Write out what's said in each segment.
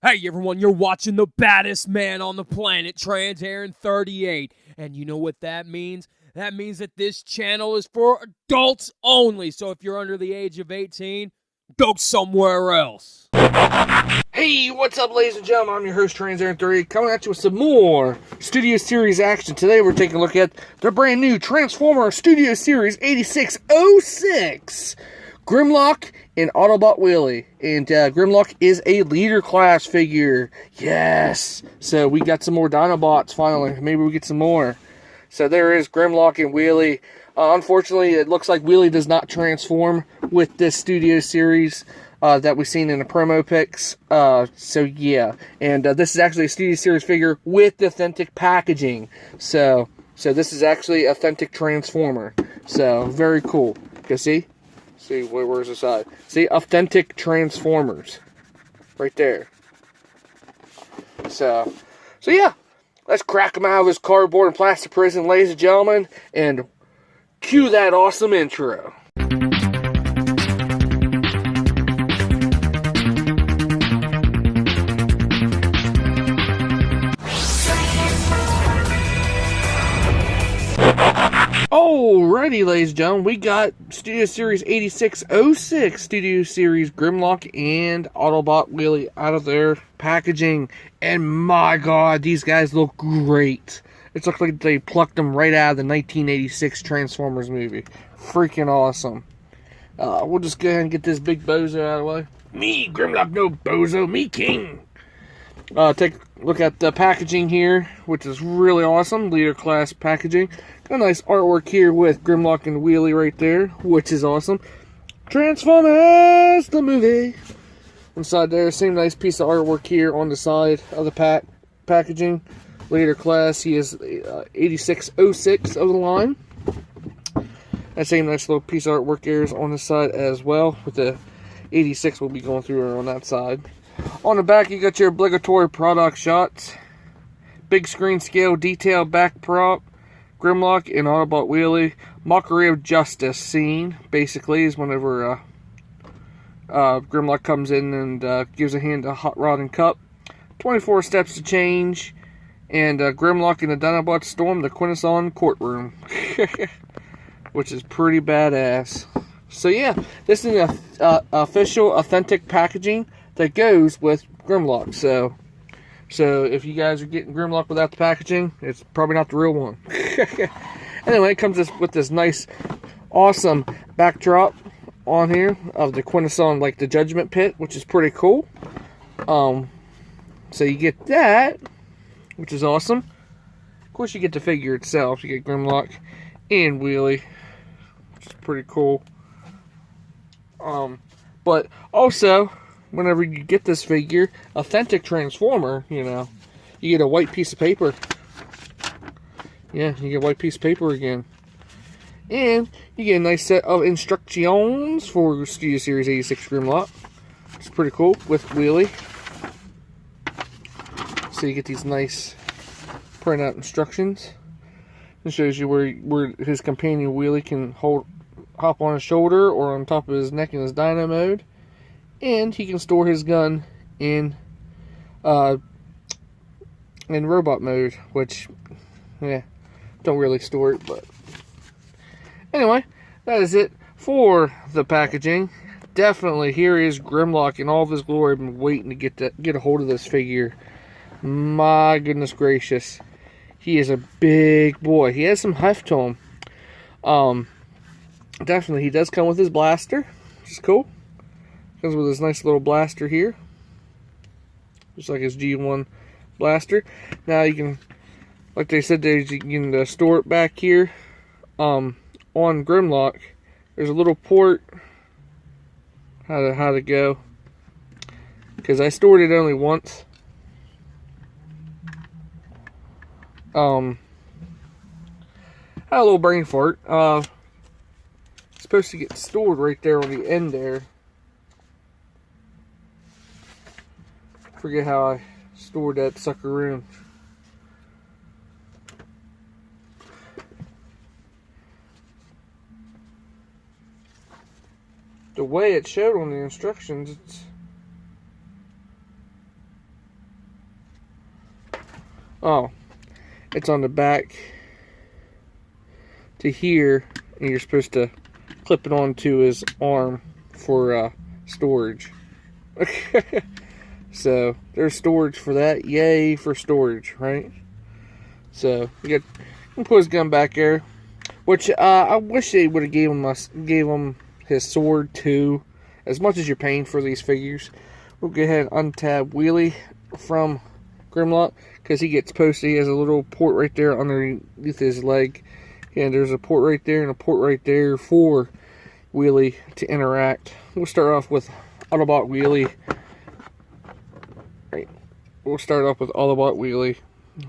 Hey everyone, you're watching the baddest man on the planet, Trans Aaron 38. And you know what that means? That means that this channel is for adults only. So if you're under the age of 18, go somewhere else. Hey, what's up, ladies and gentlemen? I'm your host, Trans Aaron 38, coming at you with some more Studio Series action. Today we're taking a look at the brand new Transformer Studio Series 8606. Grimlock and Autobot Wheelie. And Grimlock is a Leader Class figure. Yes! So we got some more Dinobots finally. Maybe we get some more. So there is Grimlock and Wheelie. Unfortunately, it looks like Wheelie does not transform with this Studio Series that we've seen in the promo pics. So yeah. And this is actually a Studio Series figure with authentic packaging. So this is actually authentic Transformer. So very cool. Go see? See, where's the side? See, authentic Transformers. Right there. So yeah. Let's crack him out of his cardboard and plastic prison, ladies and gentlemen, and cue that awesome intro. Alrighty, ladies and gentlemen, we got Studio Series 8606, Studio Series Grimlock and Autobot Wheelie out of their packaging. And my god, these guys look great. It looks like they plucked them right out of the 1986 Transformers movie. Freaking awesome. We'll just go ahead and get this big bozo out of the way. Me, Grimlock, no bozo, me king. Take a look at the packaging here, which is really awesome. Leader Class packaging. Got a nice artwork here with Grimlock and Wheelie right there, which is awesome. Transformers, the movie. Inside there, same nice piece of artwork here on the side of the packaging. Leader Class, he is 8606 of the line. That same nice little piece of artwork here is on the side as well, with the 86 we'll be going through on that side. On the back, you got your obligatory product shots. Big screen scale detail back prop. Grimlock and Autobot Wheelie. Mockery of Justice scene, basically, is whenever Grimlock comes in and gives a hand to Hot Rod and Cup. 24 steps to change. And Grimlock and the Dinobots storm the Quintesson courtroom. Which is pretty badass. So yeah, this is an official, authentic packaging that goes with Grimlock. So if you guys are getting Grimlock without the packaging, it's probably not the real one. Anyway, it comes with this nice, awesome backdrop on here of the Quintesson, like the Judgment Pit, which is pretty cool. So you get that, which is awesome. Of course, you get the figure itself. You get Grimlock and Wheelie, which is pretty cool. But also, whenever you get this figure, authentic Transformer, you know, you get a white piece of paper. Yeah, you get a white piece of paper again. And you get a nice set of instructions for Studio Series 86 Grimlock. It's pretty cool with Wheelie. So you get these nice printout instructions. It shows you where his companion Wheelie can hop on his shoulder or on top of his neck in his Dino mode. And he can store his gun in robot mode, which, yeah, don't really store it, but anyway, that is it for the packaging. Definitely, here is Grimlock in all of his glory. I've been waiting to get a hold of this figure. My goodness gracious, he is a big boy. He has some heft to him. Definitely, he does come with his blaster, which is cool. Comes with this nice little blaster here, just like his G1 blaster. Now you can, like they said, you can store it back here. On Grimlock, there's a little port. How to go? Because I stored it only once. Had a little brain fart. It's supposed to get stored right there on the end there. Forget how I stored that sucker in. The way it showed on the instructions, Oh, it's on the back to here, and you're supposed to clip it onto his arm for storage. So there's storage for that. Yay for storage, right? So you can put his gun back there, which I wish they would have gave him his sword too. As much as you're paying for these figures, we'll go ahead and untab Wheelie from Grimlock, because he gets posted. He has a little port right there underneath his leg, and there's a port right there and a port right there for Wheelie to interact. We'll start off with Autobot Wheelie. Right. We'll start off with Autobot Wheelie.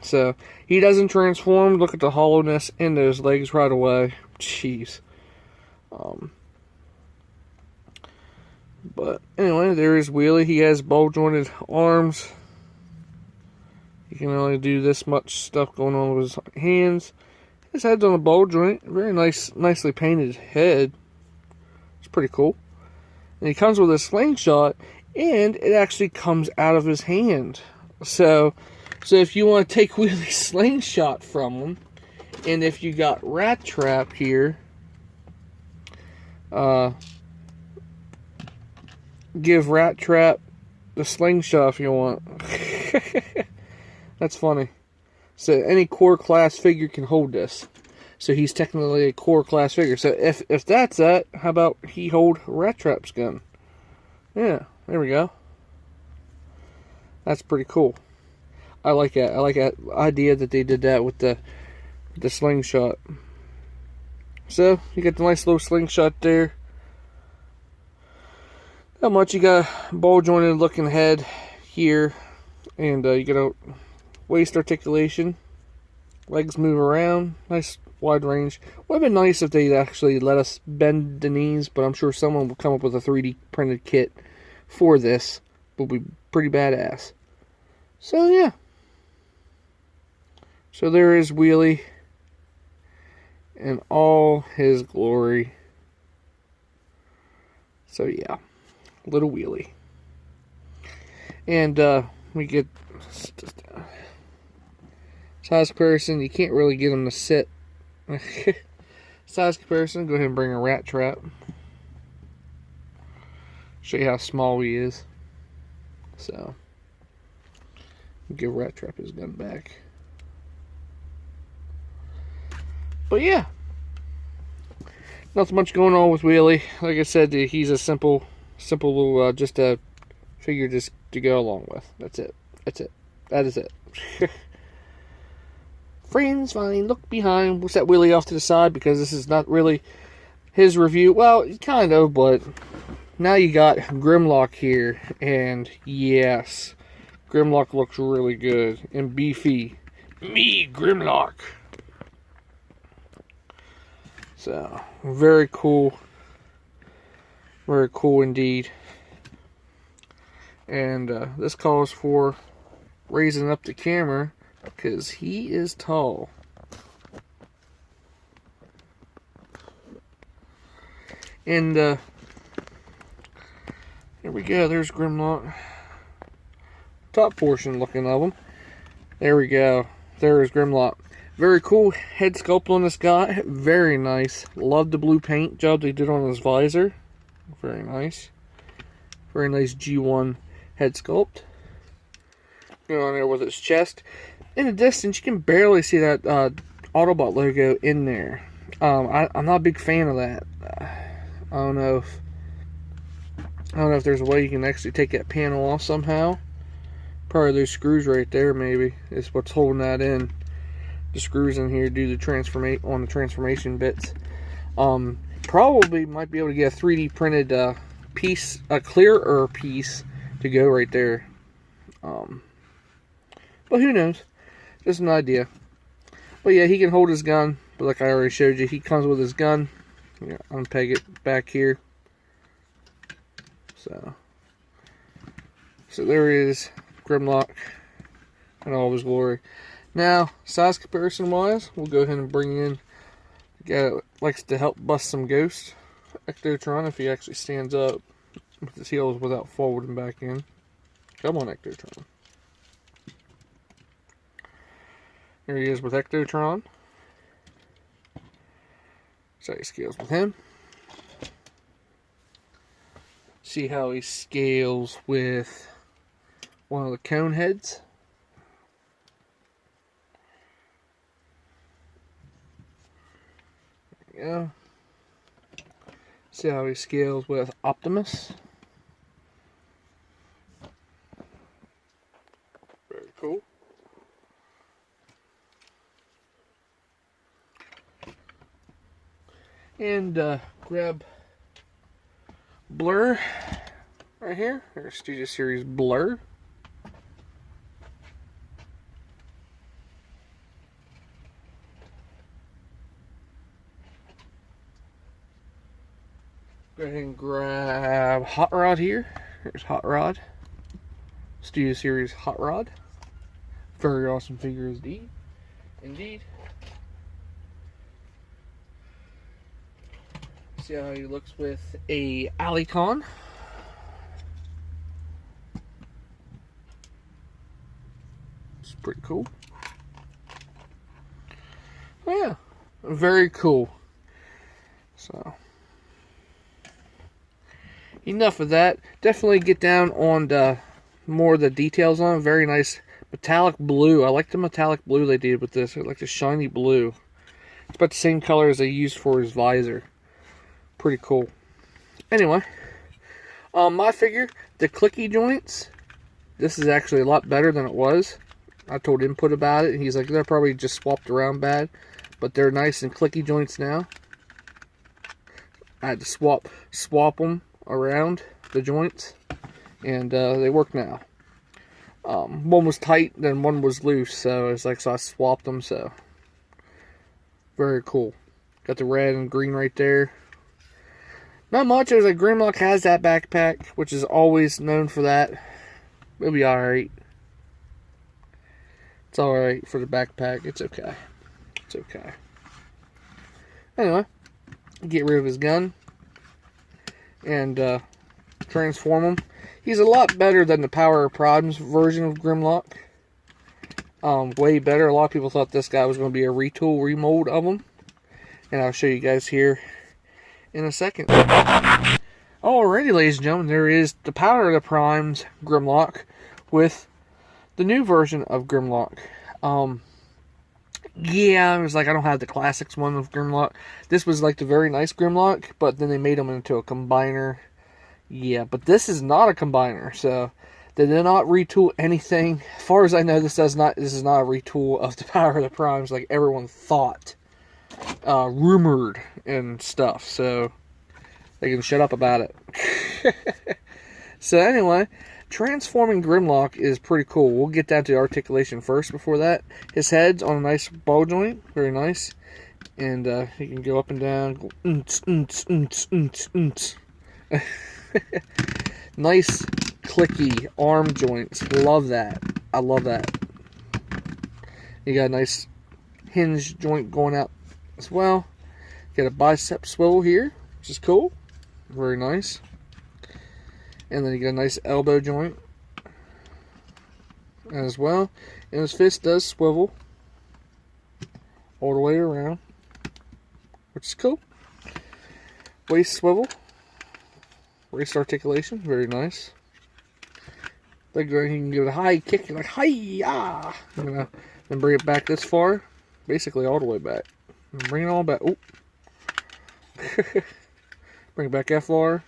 So he doesn't transform. Look at the hollowness in those legs right away. Jeez. But anyway, there is Wheelie. He has ball jointed arms. He can only do this much stuff going on with his hands. His head's on a ball joint. Very nicely painted head. It's pretty cool. And he comes with a slingshot, and it actually comes out of his hand. So if you want to take Wheelie's slingshot from him, and if you got Rat Trap here, give Rat Trap the slingshot if you want. That's funny. So any core class figure can hold this. So he's technically a core class figure. So if that's that, how about he hold Rat Trap's gun? Yeah, there we go. That's pretty cool. I like that. I like that idea that they did that with the slingshot. So you got the nice little slingshot there. Not much. You got a ball jointed looking head here, and you got a waist articulation. Legs move around. Nice wide range. Would have been nice if they actually let us bend the knees, but I'm sure someone will come up with a 3D printed kit for this. Will be pretty badass. So yeah. So there is Wheelie in all his glory. So yeah, little Wheelie. And we get size comparison. You can't really get him to sit. Size comparison. Go ahead and bring a Rat Trap. Show you how small he is. So give Rat Trap his gun back. But yeah, not much going on with Wheelie. Like I said, he's a simple little just a figure just to go along with. That's it. That is it. Friends, fine. Look behind. We'll set Wheelie off to the side because this is not really his review. Well, kind of, but now you got Grimlock here, and yes, Grimlock looks really good and beefy. Me, Grimlock. So, very cool. Very cool indeed. And this calls for raising up the camera because he is tall. And here we go. There's Grimlock. Top portion looking of him. There we go. There is Grimlock. Very cool head sculpt on this guy. Very nice. Love the blue paint job they did on his visor. Very nice. Very nice G1 head sculpt. Going on there with his chest. In the distance, you can barely see that Autobot logo in there. I'm not a big fan of that. I don't know if there's a way you can actually take that panel off somehow. Probably those screws right there, maybe, is what's holding that in. The screws in here do the transformation bits. Probably might be able to get a 3D printed piece, a clearer piece to go right there. But who knows? Just an idea. But yeah, he can hold his gun. But like I already showed you, he comes with his gun. Yeah, unpeg it back here. So there is Grimlock in all of his glory. Now, size comparison wise, we'll go ahead and bring in the guy that likes to help bust some ghosts, Ectotron, if he actually stands up with his heels without folding back in. Come on, Ectotron. Here he is with Ectotron. So he scales with him. See how he scales with one of the cone heads. There we go. See how he scales with Optimus. Very cool. And grab Blur right here. There's Studio Series Blur. Go ahead and grab Hot Rod here. Here's Hot Rod. Studio Series Hot Rod. Very awesome figure indeed. See how he looks with a Alicon. It's pretty cool. Oh yeah, very cool. So enough of that. Definitely get down on the more of the details on it. Very nice metallic blue. I like the metallic blue they did with this. I like the shiny blue. It's about the same color as they used for his visor. Pretty cool. Anyway, my figure, the clicky joints, this is actually a lot better than it was. I told Input about it, and he's like, they're probably just swapped around bad, but they're nice and clicky joints now. I had to swap them around the joints, and they work now. One was tight, then one was loose, so it's like, so I swapped them. So very cool. Got the red and green right there. Not much. It was like Grimlock has that backpack, which is always known for that. It'll be alright. It's alright for the backpack. It's okay. It's okay. Anyway, get rid of his gun and transform him. He's a lot better than the Power of Primes version of Grimlock. Way better. A lot of people thought this guy was going to be a retool, remold of him. And I'll show you guys here in a second. Alrighty, ladies and gentlemen, there is the Power of the Primes Grimlock with the new version of Grimlock. Yeah, I was like, I don't have the classics one of Grimlock. This was like the very nice Grimlock, but then they made him into a combiner. Yeah, but this is not a combiner, so they did not retool anything. As far as I know, this is not a retool of the Power of the Primes like everyone thought. Rumored and stuff, so they can shut up about it. So anyway, transforming Grimlock is pretty cool. We'll get down to the articulation first before that. His head's on a nice ball joint, very nice, and he can go up and down. Go, nice clicky arm joints. Love that. I love that. You got a nice hinge joint going out as well. Got a bicep swivel here, which is cool. Very nice. And then you got a nice elbow joint as well. And his fist does swivel all the way around, which is cool. Waist swivel. Waist articulation, very nice. Like he can give it a high kick, like hi-ya. I'm gonna then bring it back this far, basically all the way back. Bring it all back. Oh. Bring it back that far.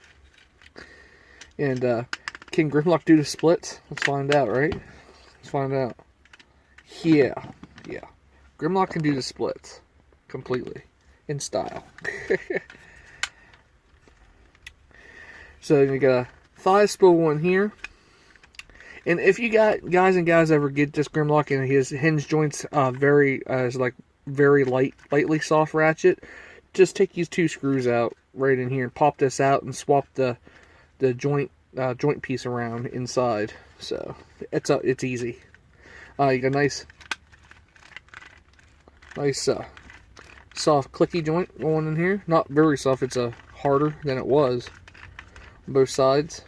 And can Grimlock do the splits? Let's find out, right? Let's find out. Yeah. Grimlock can do the splits completely in style. So you got a thigh swivel in here. And if you got guys ever get this Grimlock and his hinge joints very lightly soft ratchet, just take these two screws out right in here and pop this out and swap the joint piece around inside. So it's easy. You got a nice soft clicky joint going in here. Not very soft. It's harder than it was on both sides.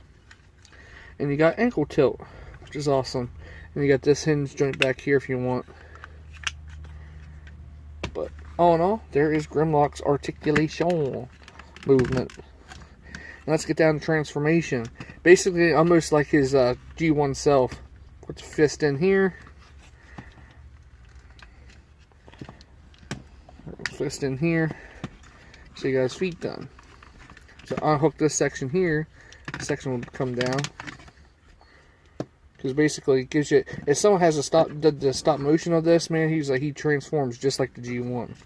And you got ankle tilt, which is awesome. And you got this hinge joint back here if you want. all in all, there is Grimlock's articulation movement. Now let's get down to transformation. Basically, almost like his G1 self. Put the fist in here. Fist in here. So you got his feet done. So unhook this section here. This section will come down. Because basically it gives you, if someone has a the stop motion of this, man, he transforms just like the G1.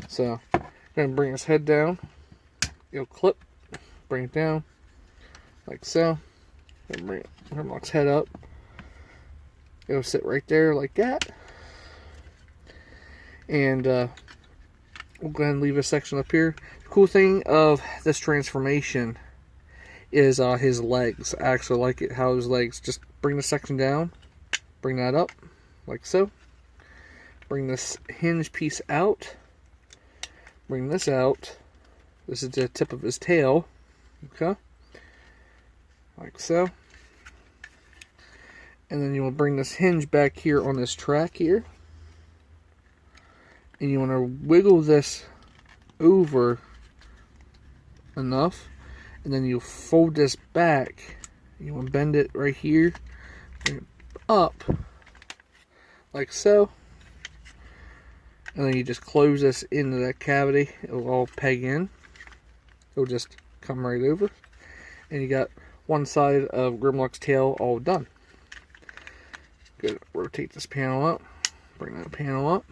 So I'm gonna bring his head down. It'll clip, bring it down, like so. Then bring Grimlock's head up. It'll sit right there like that. And we'll go ahead and leave a section up here. The cool thing of this transformation is his legs. I actually like it how his legs, just bring the section down, bring that up, like so. Bring this hinge piece out, bring this out. This is the tip of his tail, okay, like so. And then you will bring this hinge back here on this track here. And you want to wiggle this over enough. And then you fold this back. You want to bend it right here. Bring it up. Like so. And then you just close this into that cavity. It'll all peg in. It'll just come right over. And you got one side of Grimlock's tail all done. Good. Rotate this panel up. Bring that panel up.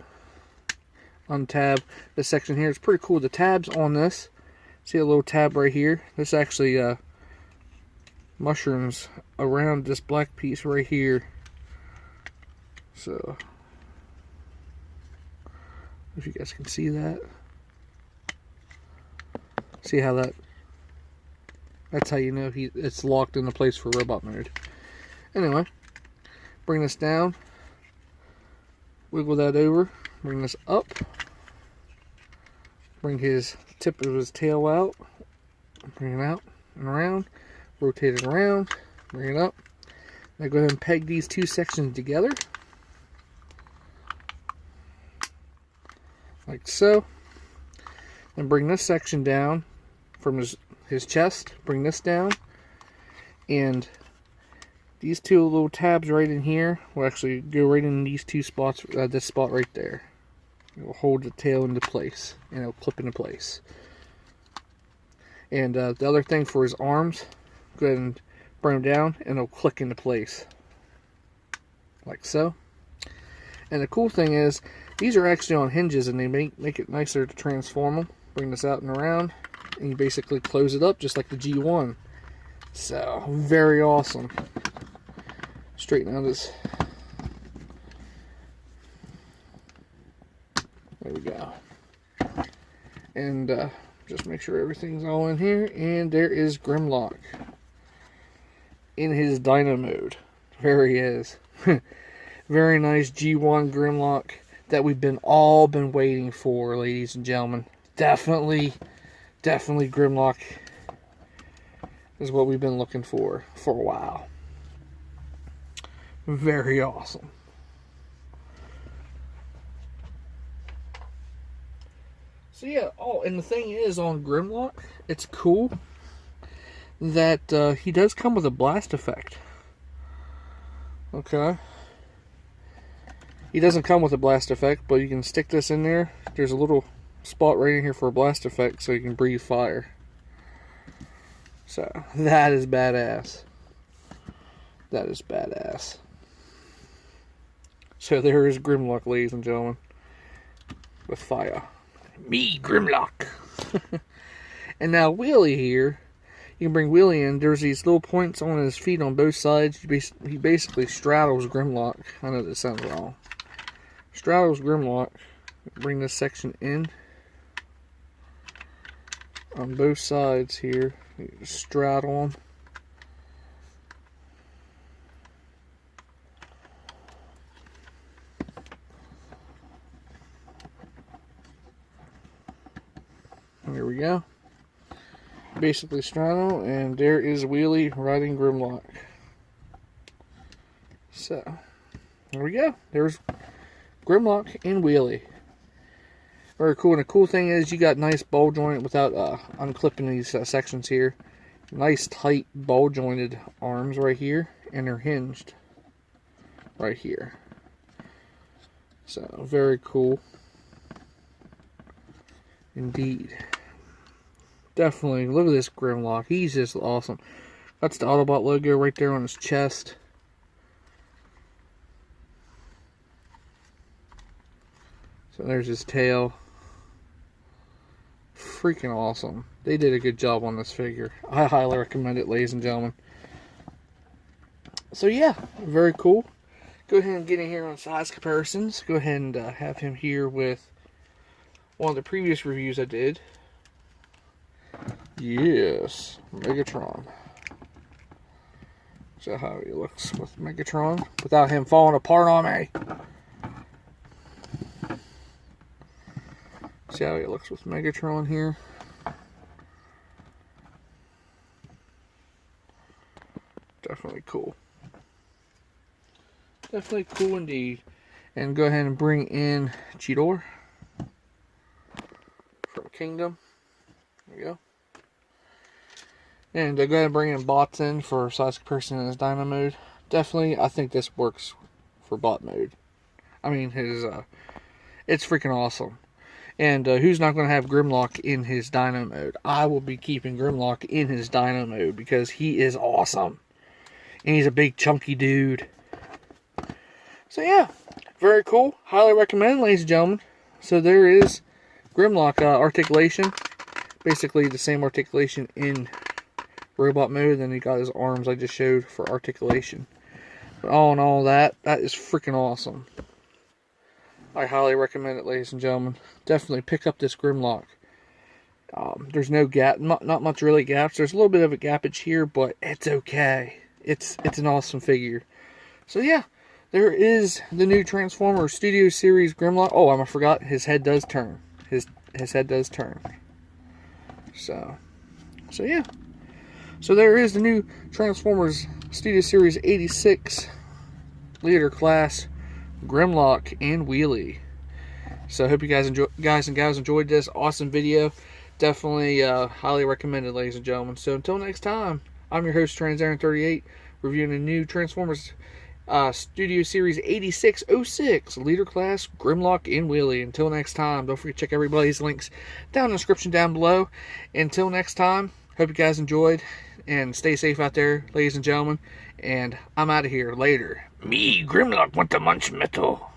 Untab this section here. It's pretty cool. The tabs on this. See a little tab right here? This actually mushrooms around this black piece right here. So, if you guys can see that. See how that's how you know it's locked into place for robot mode. Anyway, bring this down. Wiggle that over. Bring this up. Bring his tip of his tail out. Bring it out and around. Rotate it around. Bring it up. Now go ahead and peg these two sections together. Like so. And bring this section down from his chest. Bring this down. And these two little tabs right in here will actually go right in these two spots, this spot right there. It will hold the tail into place, and it'll clip into place. And the other thing for his arms, go ahead and bring them down, and it'll click into place. Like so. And the cool thing is, these are actually on hinges, and they make it nicer to transform them. Bring this out and around, and you basically close it up just like the G1. So, very awesome. Straighten out this. There we go. And just make sure everything's all in here. And there is Grimlock in his Dino mode. There he is. Very nice G1 Grimlock that we've all been waiting for, ladies and gentlemen. Definitely Grimlock is what we've been looking for a while. Very awesome. So yeah, and the thing is, on Grimlock, it's cool that he does come with a blast effect. Okay. He doesn't come with a blast effect, but you can stick this in there. There's a little spot right in here for a blast effect, so you can breathe fire. So, that is badass. That is badass. So there is Grimlock, ladies and gentlemen. With fire. Me, Grimlock. And now Wheelie here. You can bring Wheelie in. There's these little points on his feet on both sides. He basically straddles Grimlock. I know that sounds wrong. Straddles Grimlock. Bring this section in. On both sides here. You just straddle them. There we go. Basically straddle, and there is Wheelie riding Grimlock. So, there we go. There's Grimlock and Wheelie. Very cool. And the cool thing is you got nice ball joint without unclipping these sections here. Nice tight ball jointed arms right here, and they're hinged right here. So very cool indeed. Definitely look at this Grimlock. He's just awesome. That's the Autobot logo right there on his chest. So there's his tail. Freaking awesome. They did a good job on this figure. I highly recommend it, ladies and gentlemen. So yeah, very cool. Go ahead and get in here on size comparisons. Go ahead and have him here with one of the previous reviews I did. Yes, Megatron. So how he looks with Megatron without him falling apart on me. See how he looks with Megatron here. Definitely cool. Definitely cool indeed. And go ahead and bring in Cheetor from Kingdom. There we go. And go ahead and bring in Bots in for size comparison in his Dino mode. Definitely, I think this works for Bot mode. I mean, it's freaking awesome. And who's not going to have Grimlock in his Dino mode? I will be keeping Grimlock in his Dino mode because he is awesome. And he's a big chunky dude. So yeah, very cool. Highly recommend, ladies and gentlemen. So there is Grimlock articulation. Basically the same articulation in robot mode. Then he got his arms I just showed for articulation. But all in all, that is freaking awesome. I highly recommend it, ladies and gentlemen. Definitely pick up this Grimlock. There's no gap, not much really gaps. There's a little bit of a gappage here, but it's okay. It's an awesome figure. So yeah, there is the new Transformers Studio Series Grimlock. Oh, I forgot, his head does turn. His head does turn. So yeah. So there is the new Transformers Studio Series 86 Leader Class Grimlock and Wheelie. So I hope you guys and gals enjoyed this awesome video. Definitely highly recommended, ladies and gentlemen. So until next time, I'm your host TransAaron38, reviewing the new Transformers Studio Series 8606 Leader Class Grimlock and Wheelie. Until next time, don't forget to check everybody's links down in the description down below. Until next time, hope you guys enjoyed and stay safe out there, ladies and gentlemen. And I'm out of here. Later. Me, Grimlock, want to munch metal.